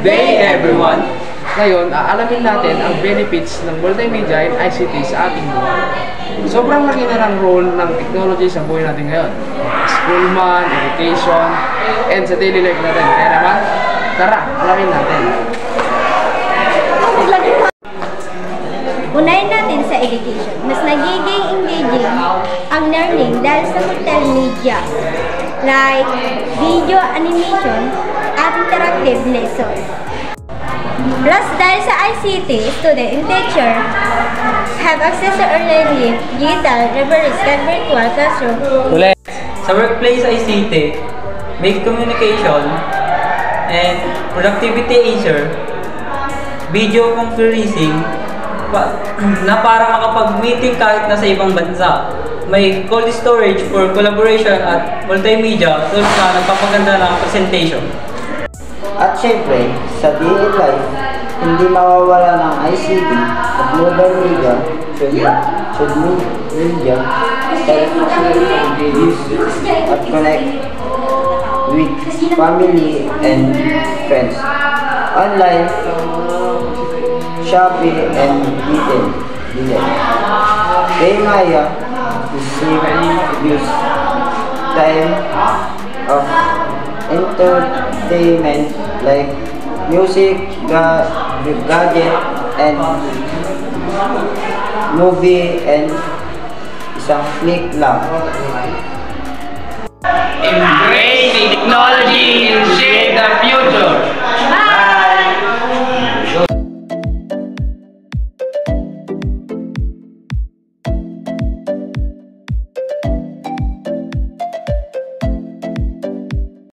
day, everyone! Ngayon, aalamin natin ang benefits ng multimedia and ICT sa ating buhay. Sobrang laki na ng role ng technology sa buhay natin ngayon. School man, education, and sa daily life natin. Kaya naman, tara, alamin natin. Unahin natin sa education. Mas nagiging engaging ang learning dahil sa multimedia like video animation at interactive lessons. Plus, dahil sa ICT, student and teacher have access to online digital libraries and virtual classroom. Ulit, sa workplace ICT, make communication and productivity easier, video conferencing, na para makapag-meeting kahit nasa ibang bansa. May cold storage for collaboration at multimedia tools na nagpapaganda ng presentation. At syempre, sa daily life, hindi mawawala ng ICT at mobile media, social media, at connect with family and friends. Online, Shopee and retail. Kay Maya, to save use time of entertainment like music, gadget, and movie, and isang click lang. Embrace technology and shape the future.